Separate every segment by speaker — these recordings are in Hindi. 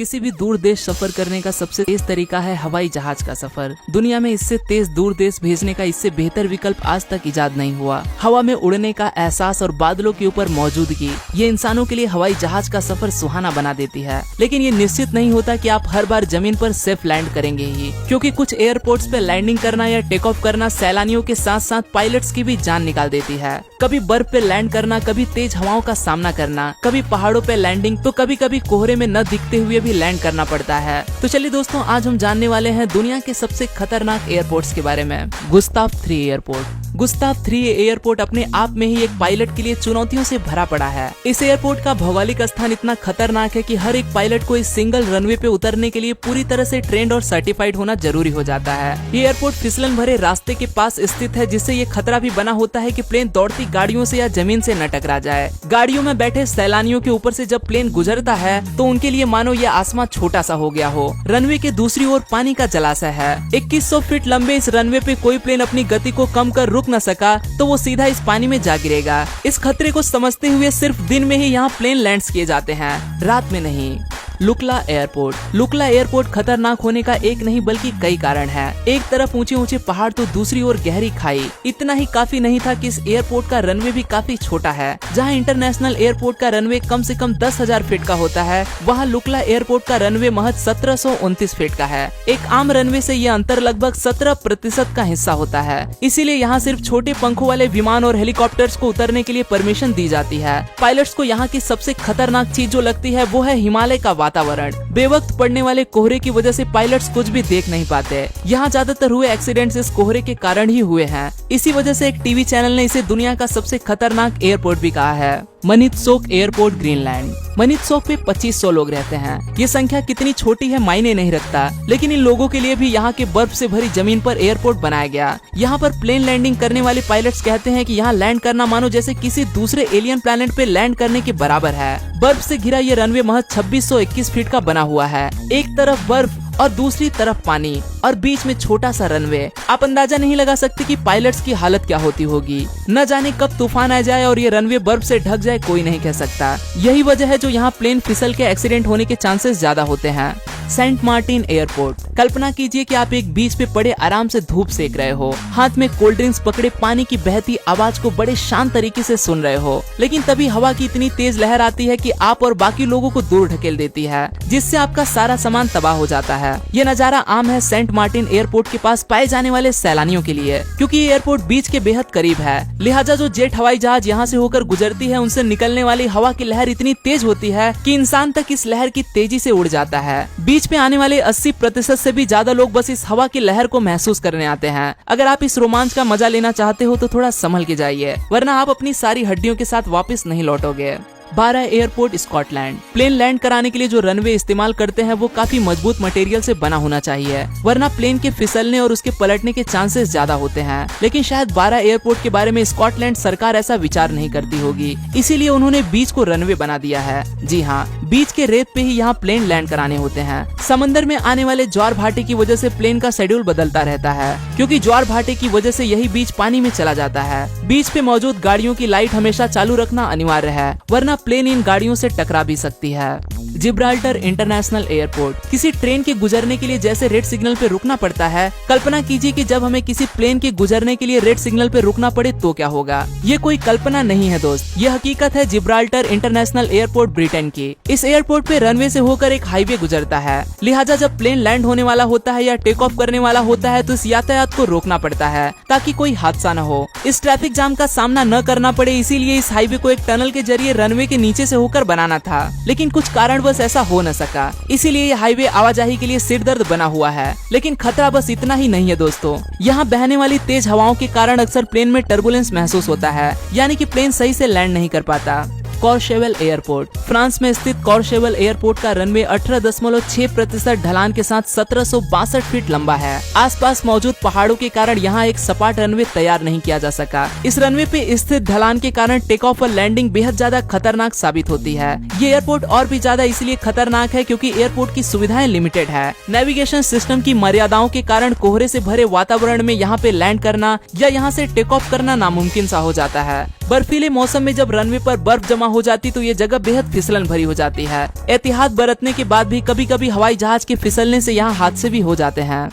Speaker 1: किसी भी दूर देश सफर करने का सबसे तेज तरीका है हवाई जहाज का सफर। दुनिया में इससे तेज दूर देश भेजने का इससे बेहतर विकल्प आज तक इजाद नहीं हुआ। हवा में उड़ने का एहसास और बादलों के ऊपर मौजूदगी ये इंसानों के लिए हवाई जहाज का सफर सुहाना बना देती है। लेकिन ये निश्चित नहीं होता कि आप हर बार जमीन पर सेफ लैंड करेंगे ही, क्योंकि कुछ एयरपोर्ट्स पे लैंडिंग करना या टेक ऑफ करना सैलानियों के साथ साथ पायलट्स की भी जान निकाल देती है। कभी बर्फ पे लैंड करना, कभी तेज हवाओं का सामना करना, कभी पहाड़ों पे लैंडिंग, तो कभी कभी कोहरे में न दिखते हुए भी लैंड करना पड़ता है। तो चलिए दोस्तों, आज हम जानने वाले हैं दुनिया के सबसे खतरनाक एयरपोर्ट्स के बारे में। Gustav 3 airport. गुस्ताव 3 एयरपोर्ट अपने आप में ही एक पायलट के लिए चुनौतियों से भरा पड़ा है। इस एयरपोर्ट का भौगोलिक स्थान इतना खतरनाक है कि हर एक पायलट को इस सिंगल रनवे पे उतरने के लिए पूरी तरह से ट्रेंड और सर्टिफाइड होना जरूरी हो जाता है। ये एयरपोर्ट फिसलन भरे रास्ते के पास स्थित है, जिससे ये खतरा भी बना होता है कि प्लेन दौड़ती गाड़ियों से या जमीन से न टकरा जाए। गाड़ियों में बैठे सैलानियों के ऊपर से जब प्लेन गुजरता है तो उनके लिए मानो ये आसमान छोटा सा हो गया हो। रनवे के दूसरी ओर पानी का जलाशय है। 2100 फीट लंबे इस रनवे पे कोई प्लेन अपनी गति को कम कर रुक न सका तो वो सीधा इस पानी में जा गिरेगा। इस खतरे को समझते हुए सिर्फ दिन में ही यहाँ प्लेन लैंड्स किए जाते हैं, रात में नहीं। लुकला एयरपोर्ट। लुकला एयरपोर्ट खतरनाक होने का एक नहीं बल्कि कई कारण हैं। एक तरफ ऊंचे ऊंचे पहाड़ तो दूसरी ओर गहरी खाई। इतना ही काफी नहीं था कि इस एयरपोर्ट का रनवे भी काफी छोटा है। जहां इंटरनेशनल एयरपोर्ट का रनवे कम से कम 10,000 फीट का होता है, वहां लुकला एयरपोर्ट का रनवे महज 1729 फीट का है। एक आम रनवे से यह अंतर लगभग 17% का हिस्सा होता है। इसीलिए यहाँ सिर्फ छोटे पंखों वाले विमान और हेलीकॉप्टर्स को उतरने के लिए परमिशन दी जाती है। पायलट्स को यहाँ की सबसे खतरनाक चीज जो लगती है वो है हिमालय का वातावरण। बेवक्त पड़ने वाले कोहरे की वजह से पायलट्स कुछ भी देख नहीं पाते। यहाँ ज्यादातर हुए एक्सीडेंट्स इस कोहरे के कारण ही हुए हैं। इसी वजह से एक टीवी चैनल ने इसे दुनिया का सबसे खतरनाक एयरपोर्ट भी कहा है। मनित्सोक एयरपोर्ट, ग्रीनलैंड। मनित्सोक पे 2500 लोग रहते हैं। ये संख्या कितनी छोटी है मायने नहीं रखता, लेकिन इन लोगों के लिए भी यहाँ के बर्फ से भरी जमीन पर एयरपोर्ट बनाया गया। यहाँ पर प्लेन लैंडिंग करने वाले पायलट्स कहते हैं कि यहाँ लैंड करना मानो जैसे किसी दूसरे एलियन प्लेनेट पे लैंड करने के बराबर है। बर्फ से घिरा ये रनवे महज 2621 फीट का बना हुआ है। एक तरफ बर्फ और दूसरी तरफ पानी और बीच में छोटा सा रनवे। आप अंदाजा नहीं लगा सकते कि पायलट्स की हालत क्या होती होगी। न जाने कब तूफान आ जाए और ये रनवे बर्फ से ढक जाए, कोई नहीं कह सकता। यही वजह है जो यहाँ प्लेन फिसल के एक्सीडेंट होने के चांसेस ज्यादा होते हैं। Saint Martin airport. कल्पना कीजिए कि आप एक बीच पे पड़े आराम से धूप सेक रहे हो, हाथ में कोल्ड ड्रिंक्स पकड़े पानी की बहती आवाज को बड़े शांत तरीके से सुन रहे हो, लेकिन तभी हवा की इतनी तेज लहर आती है कि आप और बाकी लोगों को दूर ढकेल देती है, जिससे आपका सारा सामान तबाह हो जाता है। ये नजारा आम है सेंट मार्टिन एयरपोर्ट के पास पाए जाने वाले सैलानियों के लिए, क्योंकि ये एयरपोर्ट बीच के बेहद करीब है। लिहाजा जो जेट हवाई जहाज यहाँ से होकर गुजरती है, उनसे निकलने वाली हवा की लहर इतनी तेज होती है कि इंसान तक इस लहर की तेजी से उड़ जाता है। बीच पे आने वाले 80% से भी ज्यादा लोग बस इस हवा की लहर को महसूस करने आते हैं। अगर आप इस रोमांच का मजा लेना चाहते हो तो थोड़ा संभल के जाइए, वरना आप अपनी सारी हड्डियों के साथ वापस नहीं लौटोगे। 12 एयरपोर्ट, स्कॉटलैंड। प्लेन लैंड कराने के लिए जो रनवे इस्तेमाल करते हैं वो काफी मजबूत मटेरियल से बना होना चाहिए, वरना प्लेन के फिसलने और उसके पलटने के चांसेस ज्यादा होते हैं। लेकिन शायद 12 एयरपोर्ट के बारे में स्कॉटलैंड सरकार ऐसा विचार नहीं करती होगी, इसीलिए उन्होंने बीच को रनवे बना दिया है। जी हाँ, बीच के रेत पे ही यहाँ प्लेन लैंड कराने होते हैं। समंदर में आने वाले ज्वार भाटे की वजह से प्लेन का शेड्यूल बदलता रहता है, क्योंकि ज्वार भाटे की वजह से यही बीच पानी में चला जाता है। बीच पे मौजूद गाड़ियों की लाइट हमेशा चालू रखना अनिवार्य है, वरना प्लेन इन गाड़ियों से टकरा भी सकती है। Gibraltar international airport. किसी ट्रेन के गुजरने के लिए जैसे रेड सिग्नल पे रुकना पड़ता है, कल्पना कीजिए कि जब हमें किसी प्लेन के गुजरने के लिए रेड सिग्नल पे रुकना पड़े तो क्या होगा। ये कोई कल्पना नहीं है दोस्त, ये हकीकत है। जिब्राल्टर इंटरनेशनल एयरपोर्ट ब्रिटेन की। इस एयरपोर्ट पे रनवे से होकर एक हाईवे गुजरता है, लिहाजा जब प्लेन लैंड होने वाला होता है या टेक ऑफ करने वाला होता है तो इस यातायात को रोकना पड़ता है ताकि कोई हादसा न हो, इस ट्रैफिक जाम का सामना न करना पड़े। इसीलिए इस हाईवे को एक टनल के जरिए रनवे के नीचे से होकर बनाना था, लेकिन कुछ कारणवश ऐसा हो न सका। इसीलिए ये हाईवे आवाजाही के लिए सिरदर्द बना हुआ है। लेकिन खतरा बस इतना ही नहीं है दोस्तों, यहाँ बहने वाली तेज हवाओं के कारण अक्सर प्लेन में टर्बुलेंस महसूस होता है, यानी कि प्लेन सही से लैंड नहीं कर पाता। कॉर्शेवल एयरपोर्ट। फ्रांस में स्थित कॉर्शेवल एयरपोर्ट का रनवे 18.6% ढलान के साथ 1762 फीट लंबा है। आसपास मौजूद पहाड़ों के कारण यहाँ एक सपाट रनवे तैयार नहीं किया जा सका। इस रनवे पे स्थित ढलान के कारण टेक ऑफ और लैंडिंग बेहद ज्यादा खतरनाक साबित होती है। ये एयरपोर्ट और भी ज्यादा इसलिए खतरनाक है क्योंकि एयरपोर्ट की सुविधाएं लिमिटेड है। नेविगेशन सिस्टम की मर्यादाओं के कारण कोहरे से भरे वातावरण में यहाँ पे लैंड करना या यहाँ से टेक ऑफ करना नामुमकिन सा हो जाता है। बर्फीले मौसम में जब रनवे पर बर्फ जमा हो जाती तो ये जगह बेहद फिसलन भरी हो जाती है। एहतियात बरतने के बाद भी कभी कभी हवाई जहाज के फिसलने से यहाँ हादसे भी हो जाते हैं।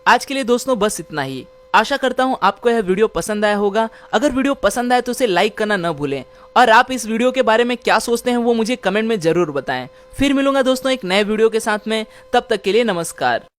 Speaker 1: आज के लिए दोस्तों बस इतना ही। आशा करता हूँ आपको यह वीडियो पसंद आया होगा। अगर वीडियो पसंद आए तो उसे लाइक करना न भूलें और आप इस वीडियो के बारे में क्या सोचते हैं वो मुझे कमेंट में जरूर बताएं। फिर मिलूंगा दोस्तों एक नए वीडियो के साथ में, तब तक के लिए नमस्कार।